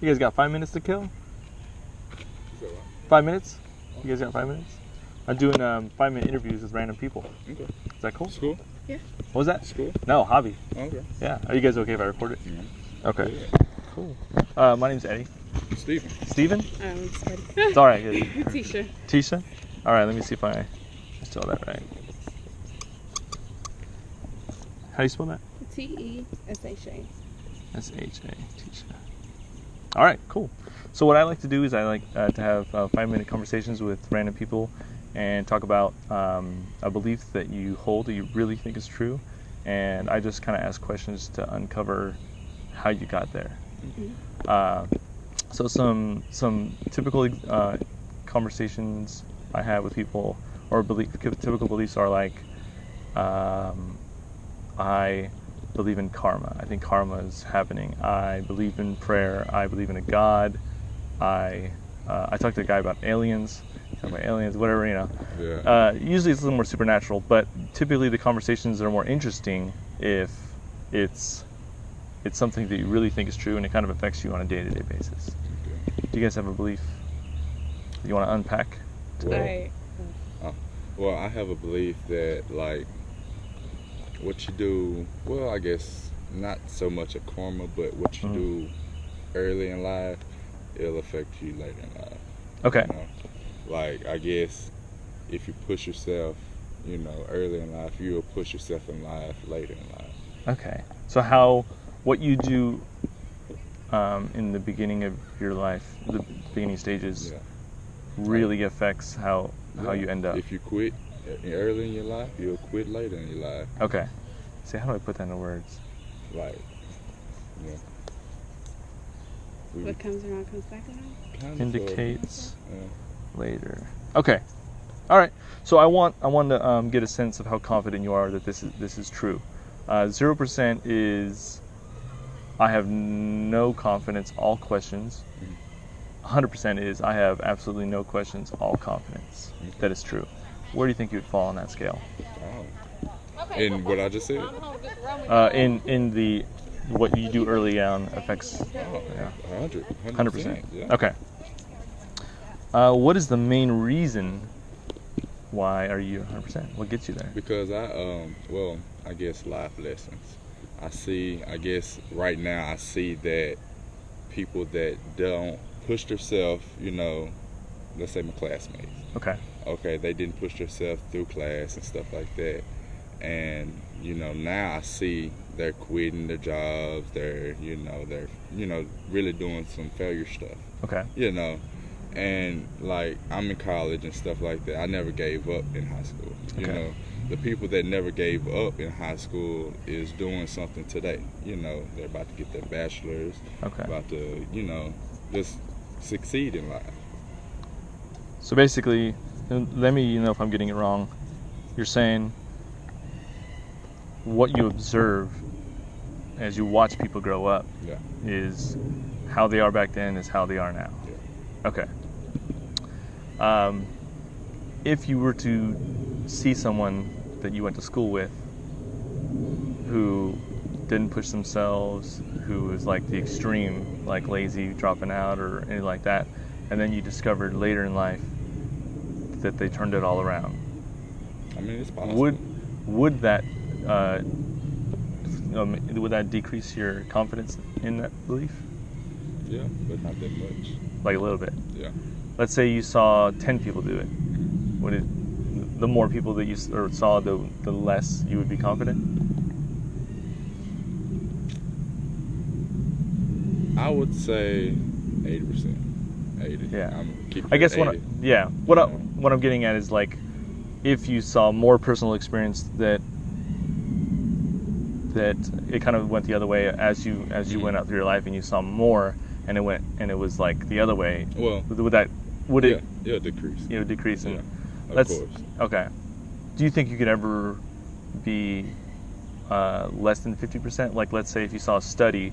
You guys got 5 minutes to kill? 5 minutes? You guys got 5 minutes? I'm doing 5-minute interviews with random people. Okay. Is that cool? School? Yeah. What was that? School? No, hobby. Okay. Yeah. Are you guys okay if I record it? Mm-hmm. Okay. Yeah. Cool. My name's Eddie. Steven. Steven? Steady. It's all right. Tesha. Tesha? All right, let me see if I spell that right. How do you spell that? Tesha. Tesha. All right, cool. So what I like to do is I like to have 5-minute conversations with random people and talk about a belief that you hold that you really think is true, and I just kind of ask questions to uncover how you got there. Mm-hmm. So some typical conversations I have with people, or typical beliefs are like, I believe in karma. I think karma is happening. I believe in prayer. I believe in a God. I talked to a guy about aliens, whatever, you know. Yeah. Usually it's a little more supernatural, but typically the conversations are more interesting if it's something that you really think is true and it kind of affects you on a day-to-day basis. Okay. Do you guys have a belief that you want to unpack today? Well, I have a belief that, like, what you do, well, I guess not so much a karma, but what you do early in life, it'll affect you later in life. Okay. You know? Like, I guess if you push yourself, you know, early in life, you'll push yourself in life later in life. Okay. So what you do in the beginning of your life, the beginning stages, really affects how you end up. If you quit early in your life, you'll quit later in your life. Okay. See, how do I put that into words? Like, yeah. What comes around comes back around? Indicates later. Okay. All right. So I want to get a sense of how confident you are that this is true. 0% is I have no confidence, all questions. 100% is I have absolutely no questions, all confidence. That is true. Where do you think you would fall on that scale? In what I just said? In the what you do early on affects. 100%. Yeah. Okay. What is the main reason? Why are you 100%? What gets you there? Because I guess life lessons. I guess right now I see that people that don't push themselves, you know, let's say my classmates. Okay, they didn't push themselves through class and stuff like that. And, you know, now I see they're quitting their jobs, they're really doing some failure stuff. Okay. You know, and like I'm in college and stuff like that. I never gave up in high school. You know, the people that never gave up in high school is doing something today. You know, they're about to get their bachelor's, about to, you know, just succeed in life. So basically, let me know if I'm getting it wrong. You're saying what you observe as you watch people grow up is how they are back then is how they are now. Yeah. Okay. If you were to see someone that you went to school with who didn't push themselves, who was like the extreme, like lazy, dropping out or anything like that, and then you discovered later in life that they turned it all around. I mean, it's possible. Would that decrease your confidence in that belief? Yeah, but not that much. Like a little bit. Yeah. Let's say you saw 10 people do it. The more people that you saw, the less you would be confident? I would say 80%. 80. Yeah. I guess what I'm getting at is, like, if you saw more personal experience that it kind of went the other way as you went out through your life and you saw more and it was like the other way. Well, would it decrease? It would decrease. Yeah, of course. Okay. Do you think you could ever be less than 50%? Like, let's say if you saw a study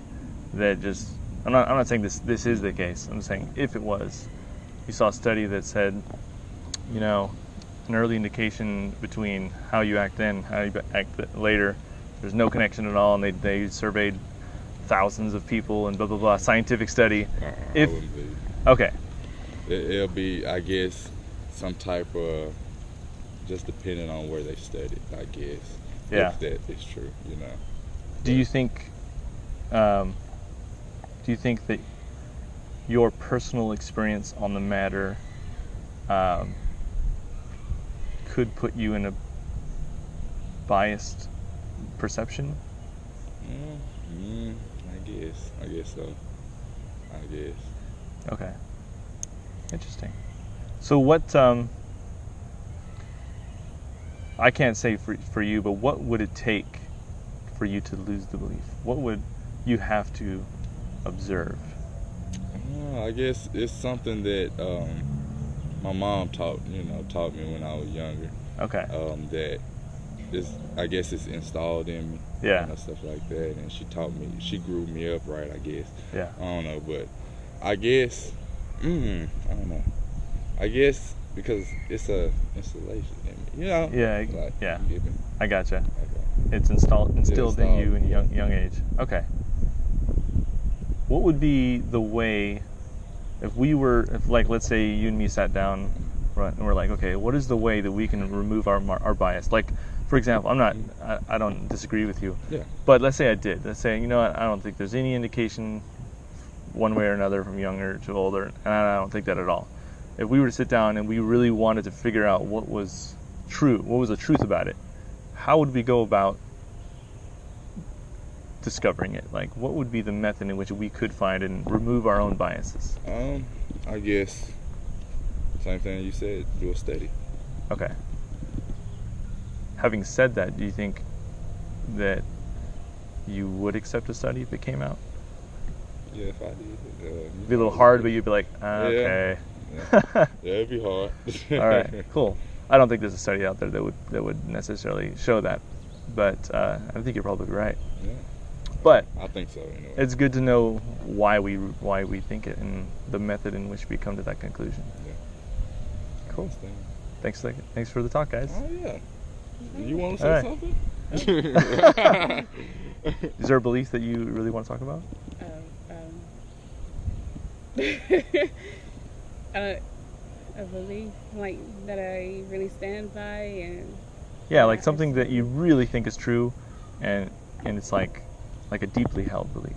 that just, I'm not saying this is the case. I'm saying if it was, you saw a study that said, you know, an early indication between how you act then, how you act later, there's no connection at all, and they surveyed thousands of people and blah blah blah scientific study. I If wouldn't be. okay, It'll be, I guess, some type of, just depending on where they studied, I guess. Yeah. If that is true, you know. do you think that your personal experience on the matter could put you in a biased perception? I guess so. I guess. Okay. Interesting. So what, I can't say for you, but what would it take for you to lose the belief? What would you have to observe? I guess it's something that my mom taught me when I was younger. Okay. That is, I guess it's installed in me. Yeah. You know, stuff like that. And she taught me, she grew me up right, I guess. Yeah. I don't know, but I guess, I don't know. I guess because it's a installation in me, you know? Yeah, Like, yeah. you get me? I gotcha. Okay. It's instilled in you in a yeah. young age. Okay. What would be the way, if let's say you and me sat down, right, and we're like, okay, what is the way that we can remove our bias? Like, for example, I don't disagree with you. Yeah. But let's say I did. Let's say, you know what, I don't think there's any indication one way or another from younger to older, and I don't think that at all. If we were to sit down and we really wanted to figure out what was true, what was the truth about it, how would we go about discovering it? Like, what would be the method in which we could find and remove our own biases? I guess same thing you said, do a study. Okay. Having said that, do you think that you would accept a study if it came out? Yeah, if I did. It'd be a little hard, but you'd be like, okay. Yeah, it'd be hard. All right, cool. I don't think there's a study out there that would necessarily show that, but I think you're probably right. Yeah. But I think so. Anyway. it's good to know why we think it and the method in which we come to that conclusion. Yeah. Cool. Thanks for the talk, guys. Oh yeah. You want to All say right. something? Is there a belief that you really want to talk about? A belief like that I really stand by, and Yeah, like something that you really think is true, and it's like a deeply held belief.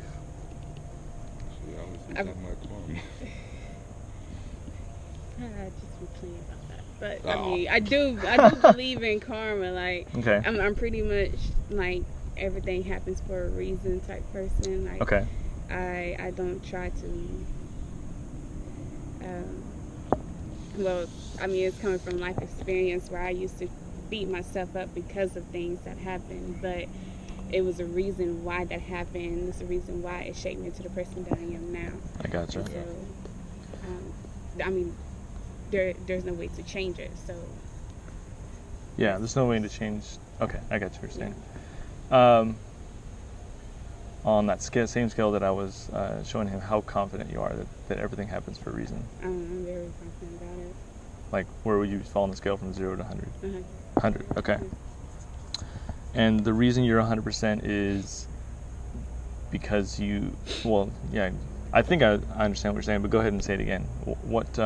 She always be talking about karma. just be playing about that. But Oh. I mean, I do believe in karma. Like, Okay. I'm pretty much like everything happens for a reason type person. Like, Okay. I don't try to. Well, I mean, it's coming from life experience where I used to beat myself up because of things that happened, but it was a reason why that happened. It's a reason why it shaped me into the person that I am now. I gotcha. And so, I mean, there's no way to change it. So, Yeah, there's no way to change. Okay, I got what you're saying. On that same scale that I was showing him, how confident you are that everything happens for a reason. I'm very confident about it. Like, where would you fall on the scale from 0 to 100? 100, okay. Mhm. And the reason you're 100% is because I think I understand what you're saying, but go ahead and say it again. What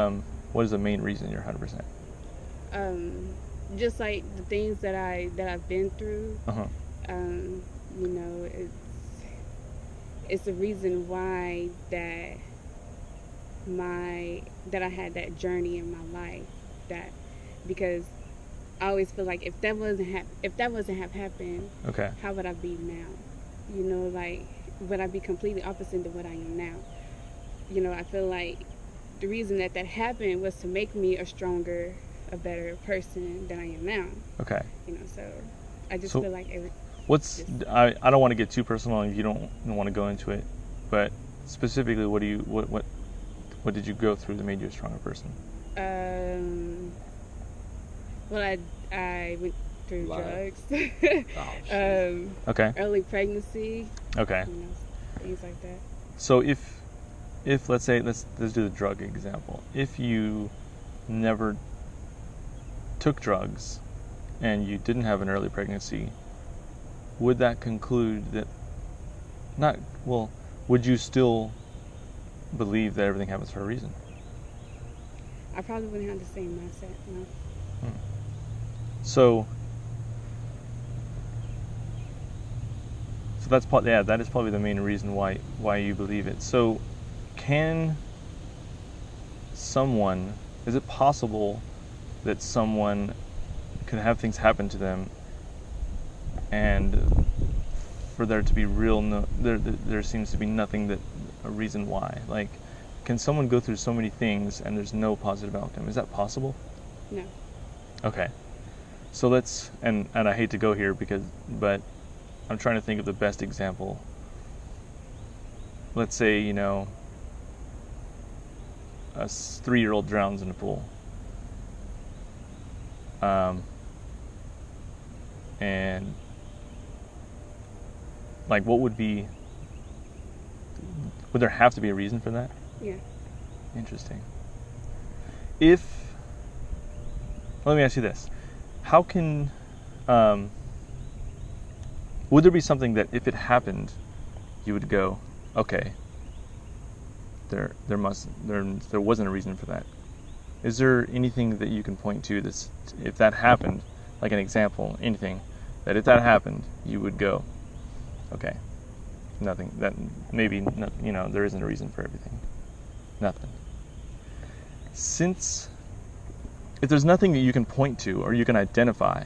is the main reason you're 100%? Just like the things that I've been through. Uh-huh. You know, it's the reason why that I had that journey in my life, because I always feel like if that wasn't have happened, Okay. how would I be now? You know, like, would I be completely opposite to what I am now? You know, I feel like the reason that happened was to make me a stronger, a better person than I am now. Okay. You know, so I just So feel like I don't want to get too personal if you don't want to go into it, but specifically, what did you go through that made you a stronger person? Well, I went through drugs. Okay. Early pregnancy. Okay. You know, things like that. So if let's say let's do the drug example. If you never took drugs and you didn't have an early pregnancy, would that conclude that not, well, would you still believe that everything happens for a reason? I probably wouldn't have the same mindset. No. So that's that is probably the main reason why you believe it. So is it possible that someone could have things happen to them and for there to be there seems to be nothing a reason why? Like, can someone go through so many things and there's no positive outcome? Is that possible? No. Okay. So and I hate to go here but I'm trying to think of the best example. Let's say, a 3-year-old drowns in a pool. And like, would there have to be a reason for that? Yeah. Interesting. Let me ask you this. How can, would there be something that if it happened, you would go, okay, there wasn't a reason for that? Is there anything that you can point to that's, if that happened, like an example, anything, that if that happened, you would go, okay, nothing, that maybe, there isn't a reason for everything. Nothing. If there's nothing that you can point to or you can identify,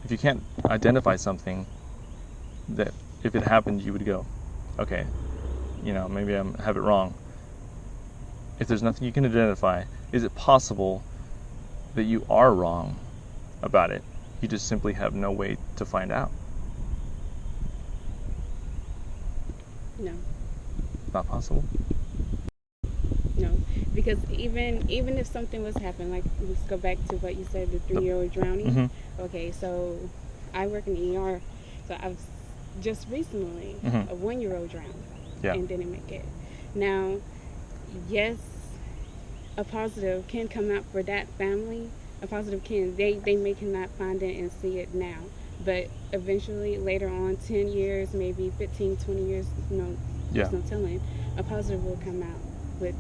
if you can't identify something that if it happened you would go, okay, maybe I have it wrong. If there's nothing you can identify, is it possible that you are wrong about it? You just simply have no way to find out. No. Not possible? No, because even if something was happening, like, let's go back to what you said, the 3-year-old drowning. Mm-hmm. Okay, so I work in the ER, so I've just recently a 1-year-old drowned and didn't make it. Now, yes, a positive can come out for that family. A positive can, they may cannot find it and see it now, but eventually later on, 10 years, maybe 15, 20 years, there's no telling, a positive will come out with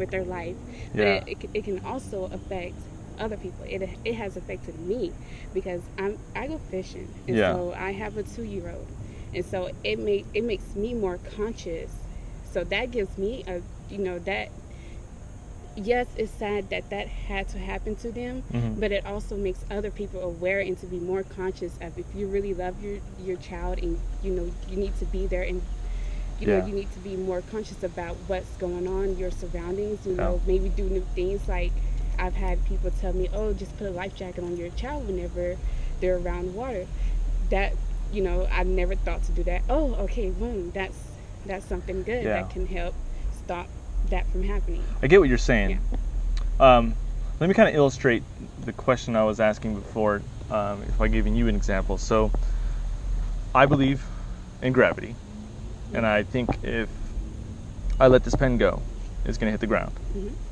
their life. But it can also affect other people. It has affected me because I go fishing, and so I have a 2-year-old, and so it makes me more conscious. So that gives me that. Yes, it's sad that had to happen to them, but it also makes other people aware and to be more conscious of, if you really love your child and you need to be there, and you need to be more conscious about what's going on, your surroundings, maybe do new things. Like, I've had people tell me, oh, just put a life jacket on your child whenever they're around water. That, I've never thought to do that. Oh, okay, boom, that's something good that can help stop that from happening. I get what you're saying. Let me kind of illustrate the question I was asking before, if I gave you an example. So I believe in gravity, and I think if I let this pen go, it's going to hit the ground.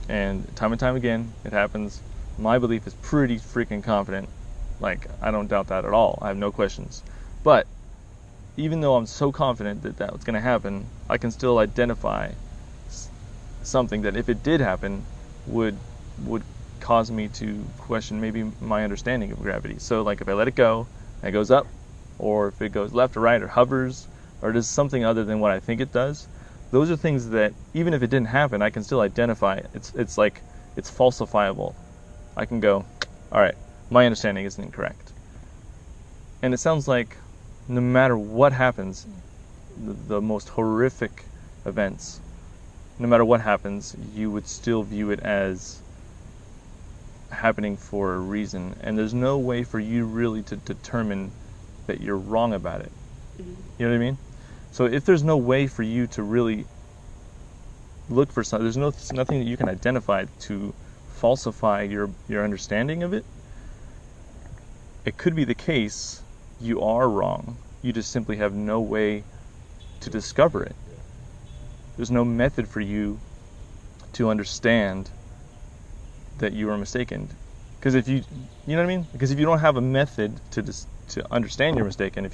And time again, it happens. My belief is pretty freaking confident. Like, I don't doubt that at all. I have no questions. But even though I'm so confident that that's going to happen, I can still identify something that if it did happen would cause me to question maybe my understanding of gravity. So, like, if I let it go and it goes up, or if it goes left or right or hovers or does something other than what I think it does, those are things that even if it didn't happen, I can still identify. It's like, it's falsifiable. I can go, all right, my understanding is incorrect. And it sounds like no matter what happens, the most horrific events, no matter what happens, you would still view it as happening for a reason, and there's no way for you really to determine that you're wrong about it. You know what I mean? So if there's no way for you to really look for something, there's nothing that you can identify to falsify your understanding of it, it could be the case you are wrong. You just simply have no way to discover it. There's no method for you to understand that you are mistaken. Because if you know what I mean? Because if you don't have a method to understand you're mistaken, if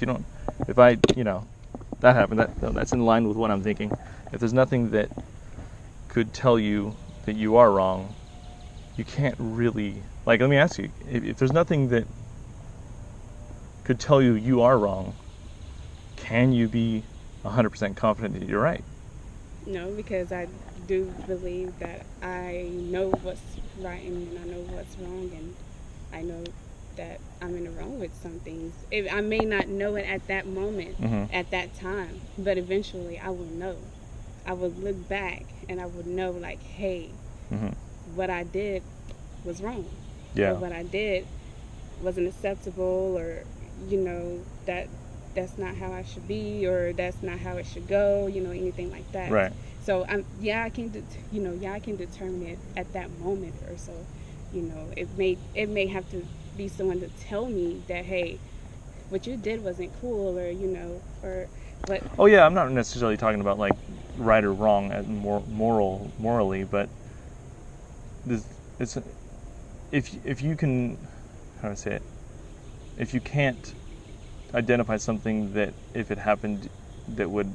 that happened. That's in line with what I'm thinking. If there's nothing that could tell you that you are wrong, you can't really, like, let me ask you, if there's nothing that could tell you you are wrong, can you be 100% confident that you're right? No, because I do believe that I know what's right and I know what's wrong, and I know that I'm in the wrong with some things. I may not know it at that moment, at that time, but eventually I will know. I would look back and I would know, like, hey, what I did was wrong. Yeah. Or what I did wasn't acceptable, or, that's not how I should be, or that's not how it should go, anything like that. Right. So I can determine it at that moment or so. It may have to be someone to tell me that, hey, what you did wasn't cool, or but. Oh yeah, I'm not necessarily talking about like right or wrong and morally, but if you can, how do I say it? If you can't identify something that if it happened that would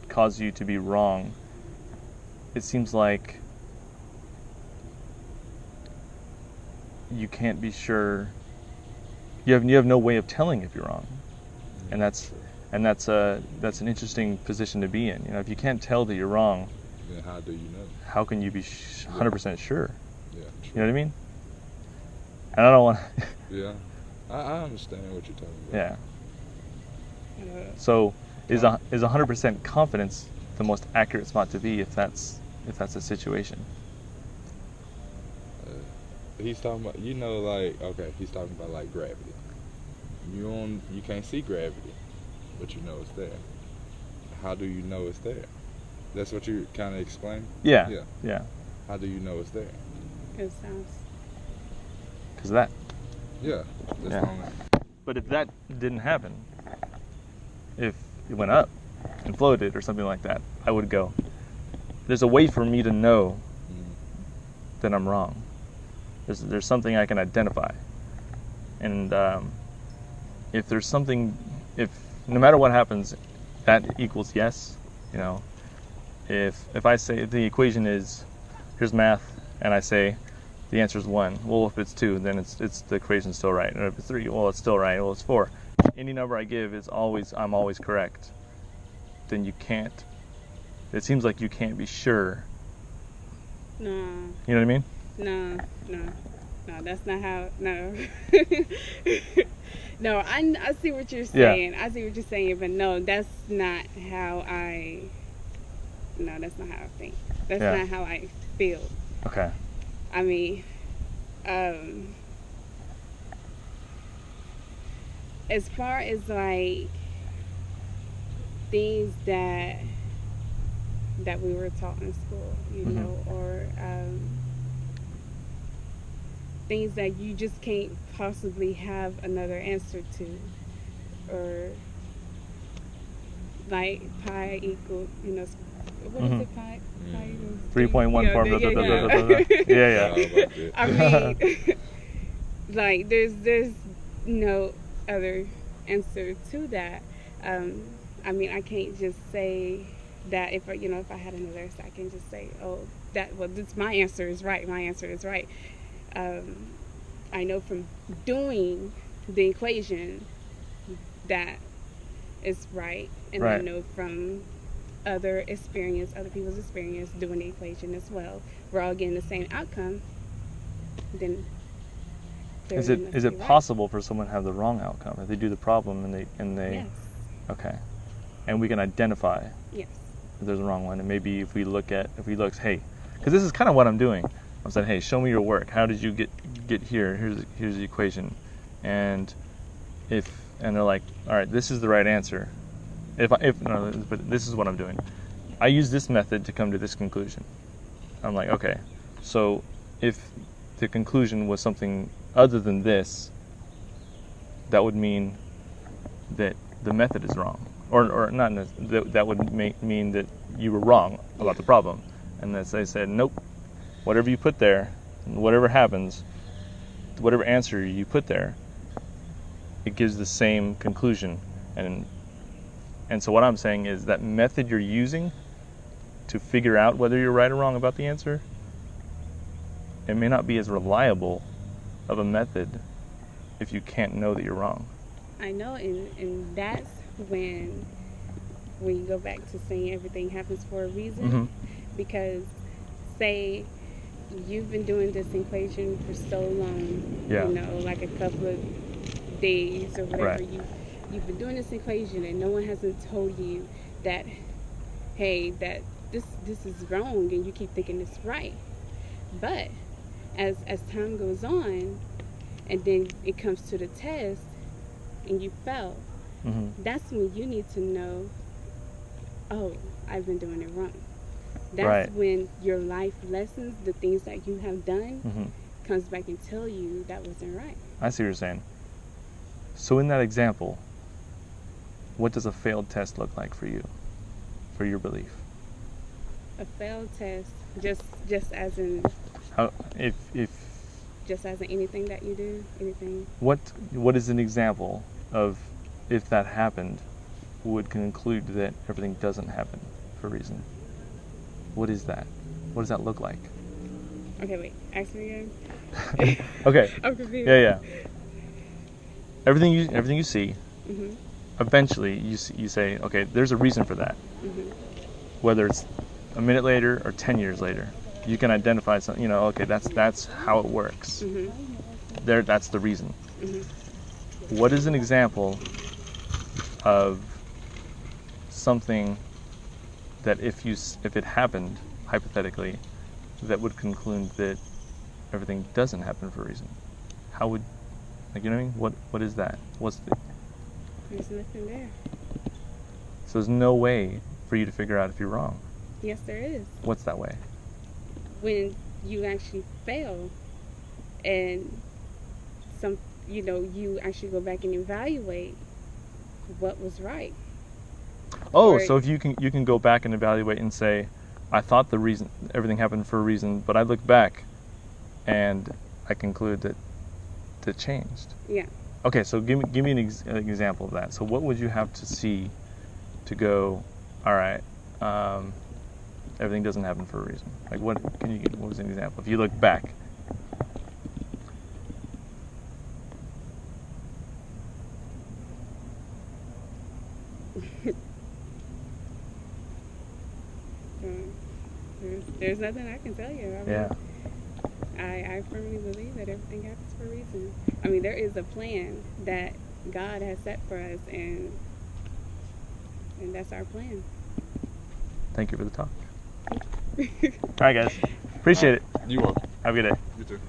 cause you to be wrong, it seems like you can't be sure. You have no way of telling if you're wrong, and that's an interesting position to be in. If you can't tell that you're wrong, then how do you know? How can you be 100% sure? Yeah. True. You know what I mean? And I don't want. Yeah, I understand what you're talking about. Yeah. So is 100% confidence the most accurate spot to be if that's the situation? He's talking about, he's talking about like gravity. You can't see gravity, but you know it's there. How do you know it's there? That's what you kind of explained? Yeah. How do you know it's there? It sounds. Because of that. Yeah. But if that didn't happen, if it went up and floated or something like that, I would go, there's a way for me to know that I'm wrong. There's something I can identify. And if there's something, if no matter what happens, that equals yes, if I say the equation is, here's math, and I say the answer is 1, well, if it's 2, then it's the equation's still right. And if it's 3, well, it's still right. Well, it's 4. Any number I give I'm always correct. Then you can't. It seems like you can't be sure. No. You know what I mean? No, that's not how. No. No, I see what you're saying. Yeah. I see what you're saying, but no, that's not how I. No, that's not how I think. That's not how I feel. Okay. I mean, as far as like things that we were taught in school, or things that you just can't possibly have another answer to, or like pi equal, what is it, pi? 3.14. Yeah. I mean, like there's no other answer to that. I mean, I can't just say that if I had another answer, I can just say, this my answer is right. My answer is right. I know from doing the equation that it's right, and I know from other people's experience doing the equation as well, we're all getting the same outcome. Then is it possible for someone to have the wrong outcome if they do the problem and they yes. Okay, and we can identify yes if there's a wrong one, and maybe if we look, hey, because this is kind of what I'm doing. I'm saying, hey, show me your work. How did you get here? Here's the equation, and they're like, all right, this is the right answer. But this is what I'm doing. I use this method to come to this conclusion. I'm like, okay, so if the conclusion was something other than this, that would mean that the method is wrong, or not. That would mean that you were wrong about the problem, and that they said, nope. Whatever you put there, whatever happens, whatever answer you put there, it gives the same conclusion. And And so what I'm saying is that method you're using to figure out whether you're right or wrong about the answer, it may not be as reliable of a method if you can't know that you're wrong. I know, and that's when you go back to saying everything happens for a reason. Mm-hmm. Because say you've been doing this equation for so long, Yeah. you know, like a couple of days or whatever, Right. you've been doing this equation and no one hasn't told you that, hey, that this is wrong, and you keep thinking it's right. But as time goes on, and then it comes to the test and you fail, Mm-hmm. that's when you need to know, oh, I've been doing it wrong. That's Right. when your life lessons, the things that you have done, Mm-hmm. comes back and tell you that wasn't right. I see what you're saying. So in that example, what does a failed test look like for you, for your belief? A failed test, just as in How if just as in anything that you do, anything. what is an example of if that happened would conclude that everything doesn't happen for a reason? What is that? What does that look like? Okay, wait. Ask me again. Okay. I'm confused. Yeah. Everything you see, Mhm. eventually you say, okay, there's a reason for that. Mhm. Whether it's a minute later or 10 years later, you can identify something. You know, okay, that's how it works. Mhm. That's the reason. Mhm. What is an example of something that if it happened hypothetically, that would conclude that everything doesn't happen for a reason? How would, like, you know what I mean? What is that? There's nothing there. So there's no way for you to figure out if you're wrong. Yes, there is. What's that way? When you actually fail, and you actually go back and evaluate what was right. Oh, Or- so if you can go back and evaluate and say, I thought everything happened for a reason, but I look back and I conclude that it changed. Yeah. Okay, so give me an example of that. So what would you have to see to go, all right, everything doesn't happen for a reason? Like what was an example? If you look back. There's nothing I can tell you. I mean, Yeah. I firmly believe that everything happens for a reason. I mean, there is a plan that God has set for us, and that's our plan. Thank you for the talk. All right, guys. Appreciate it. You are. Have a good day. You too.